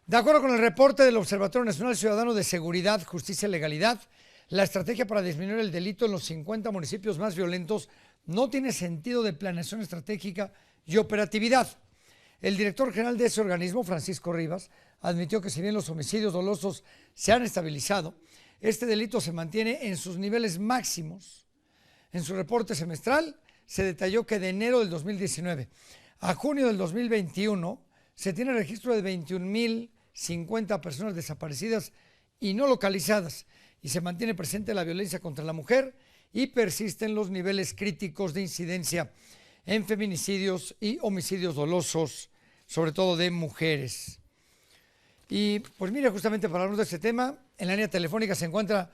De acuerdo con el reporte del Observatorio Nacional Ciudadano de Seguridad, Justicia y Legalidad, la estrategia para disminuir el delito en los 50 municipios más violentos no tiene sentido de planeación estratégica y operatividad. El director general de ese organismo, Francisco Rivas, admitió que si bien los homicidios dolosos se han estabilizado, este delito se mantiene en sus niveles máximos. En su reporte semestral se detalló que de enero del 2019 a junio del 2021 se tiene registro de 21.050 personas desaparecidas y no localizadas, y se mantiene presente la violencia contra la mujer y persisten los niveles críticos de incidencia en feminicidios y homicidios dolosos, sobre todo de mujeres. Y pues mire, justamente para hablar de este tema, en la línea telefónica se encuentra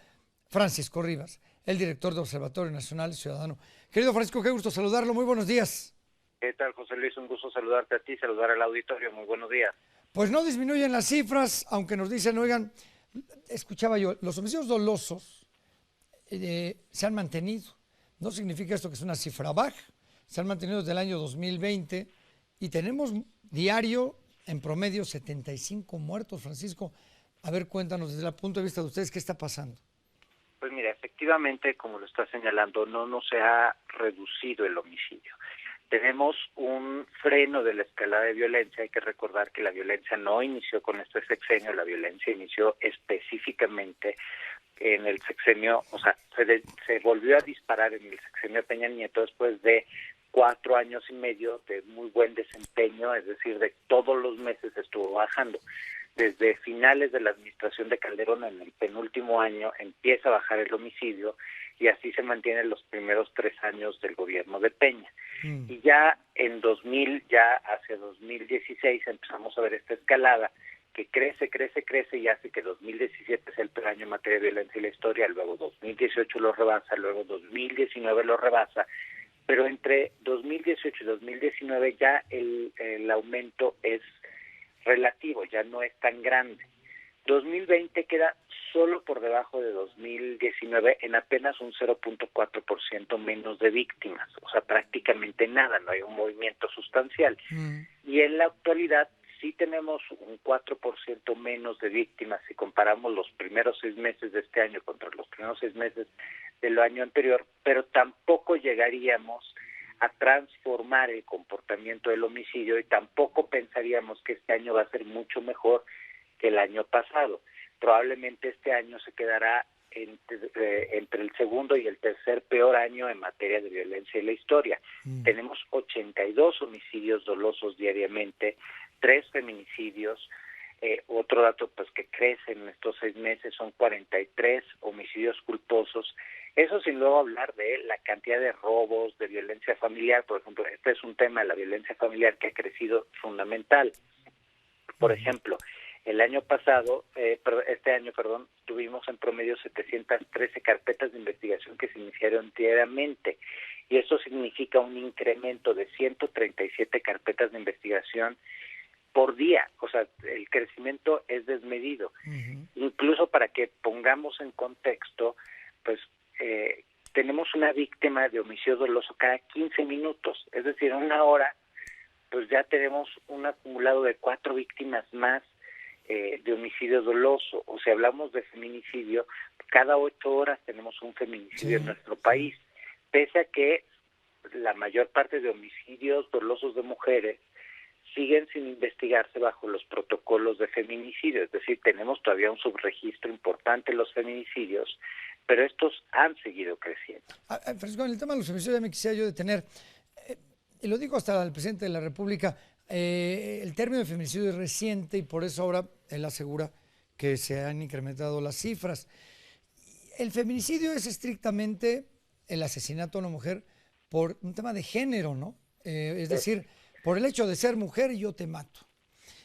Francisco Rivas, el director del Observatorio Nacional Ciudadano. Querido Francisco, qué gusto saludarlo, muy buenos días. ¿Qué tal, José Luis? Un gusto saludarte a ti, saludar al auditorio. Muy buenos días. Pues no disminuyen las cifras, aunque nos dicen, oigan, escuchaba yo, los homicidios dolosos se han mantenido. No significa esto que es una cifra baja, se han mantenido desde el año 2020 y tenemos diario en promedio 75 muertos, Francisco. A ver, cuéntanos desde el punto de vista de ustedes, ¿qué está pasando? Pues mira, efectivamente, como lo está señalando, no se ha reducido el homicidio. Tenemos un freno de la escalada de violencia. Hay que recordar que la violencia no inició con este sexenio, la violencia inició específicamente en el sexenio, o sea, se volvió a disparar en el sexenio de Peña Nieto después de 4 años y medio de muy buen desempeño, es decir, de todos los meses estuvo bajando. Desde finales de la administración de Calderón, en el penúltimo año, empieza a bajar el homicidio y así se mantiene los primeros 3 años del gobierno de Peña. Y ya en 2000, ya hacia 2016 empezamos a ver esta escalada que crece y hace que 2017 sea el peor año en materia de violencia en la historia, luego 2018 lo rebasa, luego 2019 lo rebasa, pero entre 2018 y 2019 ya el aumento es relativo, ya no es tan grande. 2020 queda solo por debajo de 2019 en apenas un 0.4% menos de víctimas, o sea, prácticamente nada, no hay un movimiento sustancial. Y en la actualidad sí tenemos un 4% menos de víctimas si comparamos los primeros 6 meses de este año contra los primeros 6 meses del año anterior, pero tampoco llegaríamos a transformar el comportamiento del homicidio y tampoco pensaríamos que este año va a ser mucho mejor que el año pasado. Probablemente este año se quedará entre el segundo y el tercer peor año en materia de violencia en la historia. Tenemos 82 homicidios dolosos diariamente, 3 feminicidios. Otro dato pues que crece en estos 6 meses son 43 homicidios culposos. Eso sin luego hablar de la cantidad de robos, de violencia familiar. Por ejemplo, este es un tema de la violencia familiar que ha crecido fundamental. Por ejemplo, el año pasado, este año, tuvimos en promedio 713 carpetas de investigación que se iniciaron diariamente, y eso significa un incremento de 137 carpetas de investigación por día. O sea, el crecimiento es desmedido. Incluso para que pongamos en contexto, pues tenemos una víctima de homicidio doloso cada 15 minutos, es decir, en una hora, pues ya tenemos un acumulado de 4 víctimas más de homicidio doloso. O si hablamos de feminicidio, cada 8 horas tenemos un feminicidio en nuestro país, pese a que la mayor parte de homicidios dolosos de mujeres siguen sin investigarse bajo los protocolos de feminicidio, es decir, tenemos todavía un subregistro importante en los feminicidios, pero estos han seguido creciendo. Francisco, en el tema de los feminicidios ya me quisiera yo detener, y lo digo hasta el presidente de la República, el término de feminicidio es reciente y por eso ahora él asegura que se han incrementado las cifras. El feminicidio es estrictamente el asesinato de una mujer por un tema de género, ¿no? Es decir, por el hecho de ser mujer y yo te mato.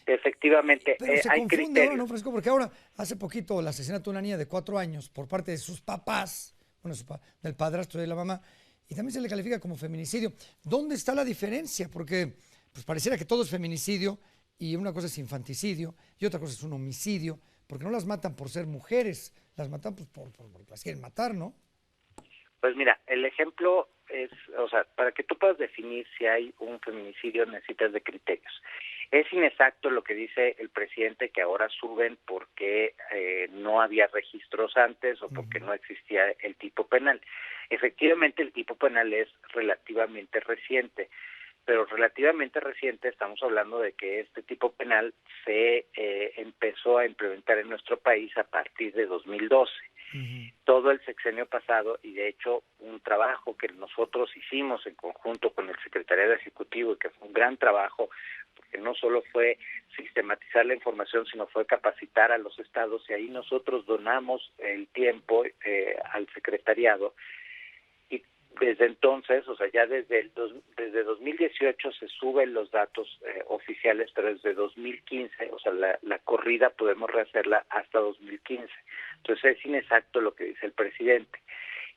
Efectivamente, Pero se hay confunde criterios. ahora, ¿no, Francisco? Porque ahora, hace poquito, el asesinato de una niña de 4 años por parte de sus papás, bueno, del padrastro y de la mamá, y también se le califica como feminicidio. ¿Dónde está la diferencia? Porque pues pareciera que todo es feminicidio y una cosa es infanticidio y otra cosa es un homicidio, porque no las matan por ser mujeres, las matan pues, porque las quieren matar, ¿no? Pues mira, el ejemplo es, o sea, para que tú puedas definir si hay un feminicidio necesitas de criterios. Es inexacto lo que dice el presidente, que ahora suben porque no había registros antes o porque no existía el tipo penal. Efectivamente, el tipo penal es relativamente reciente, pero relativamente reciente estamos hablando de que este tipo penal se empezó a implementar en nuestro país a partir de 2012. Todo el sexenio pasado, y de hecho un trabajo que nosotros hicimos en conjunto con el Secretariado Ejecutivo, y que fue un gran trabajo, porque no solo fue sistematizar la información, sino fue capacitar a los estados, y ahí nosotros donamos el tiempo al secretariado. Y desde entonces, o sea, ya desde 2018 se suben los datos oficiales, pero desde 2015, o sea, la corrida podemos rehacerla hasta 2015. Entonces es inexacto lo que dice el presidente.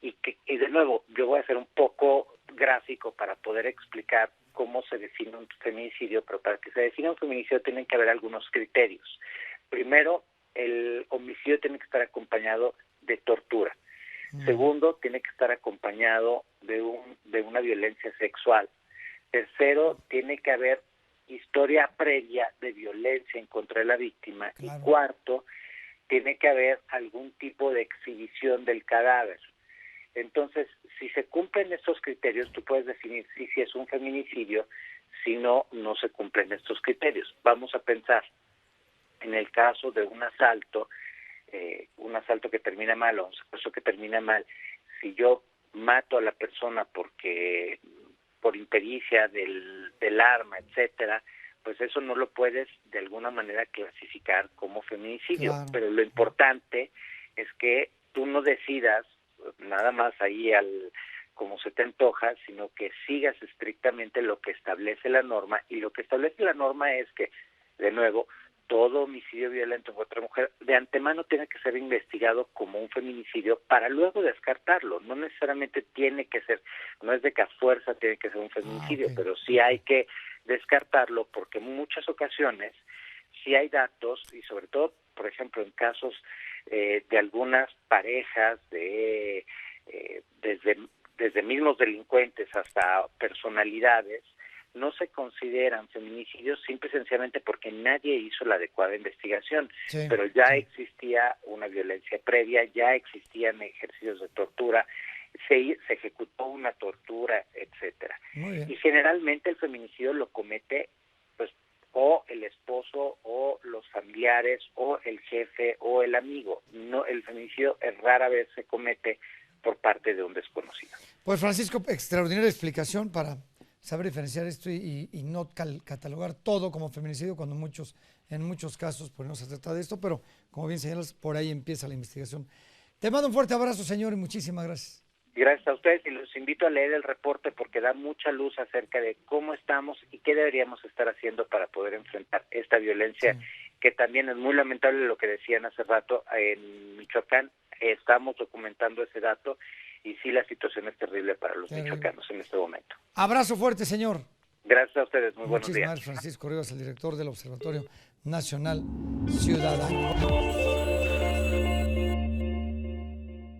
Y de nuevo, yo voy a ser un poco gráfico para poder explicar cómo se define un feminicidio, pero para que se defina un feminicidio tienen que haber algunos criterios. Primero, el homicidio tiene que estar acompañado de tortura. Segundo, tiene que estar acompañado de una violencia sexual. Tercero, tiene que haber historia previa de violencia en contra de la víctima. Claro. Y cuarto, tiene que haber algún tipo de exhibición del cadáver. Entonces, si se cumplen estos criterios, tú puedes definir si es un feminicidio. Si no, no se cumplen estos criterios. Vamos a pensar en el caso de un asalto que termina mal o un secuestro que termina mal. Si yo mato a la persona por impericia del arma, etcétera, pues eso no lo puedes de alguna manera clasificar como feminicidio. Claro. Pero lo importante es que tú no decidas nada más ahí como se te antoja, sino que sigas estrictamente lo que establece la norma, y lo que establece la norma es que, de nuevo, todo homicidio violento contra mujer de antemano tiene que ser investigado como un feminicidio para luego descartarlo. No necesariamente tiene que ser, no es de que a fuerza tiene que ser un feminicidio, okay. Pero sí hay que descartarlo porque en muchas ocasiones sí hay datos, y sobre todo, por ejemplo, en casos de algunas parejas, desde mismos delincuentes hasta personalidades, no se consideran feminicidios simple y sencillamente porque nadie hizo la adecuada investigación, sí, pero ya existía una violencia previa, ya existían ejercicios de tortura, se ejecutó una tortura, etcétera. Y generalmente el feminicidio lo comete pues o el esposo o los familiares o el jefe o el amigo. No, el feminicidio rara vez se comete por parte de un desconocido. Pues Francisco, extraordinaria explicación para saber diferenciar esto y no catalogar todo como feminicidio cuando en muchos casos pues no se trata de esto, pero como bien señalas, por ahí empieza la investigación. Te mando un fuerte abrazo, señor, y muchísimas gracias. Gracias a ustedes, y los invito a leer el reporte porque da mucha luz acerca de cómo estamos y qué deberíamos estar haciendo para poder enfrentar esta violencia, sí, que también es muy lamentable lo que decían hace rato en Michoacán. Estamos documentando ese dato y sí, la situación es terrible para los michoacanos en este momento. Abrazo fuerte, señor. Gracias a ustedes, muy buenos días. Muchísimas gracias, Francisco Rivas, el director del Observatorio Nacional Ciudadano.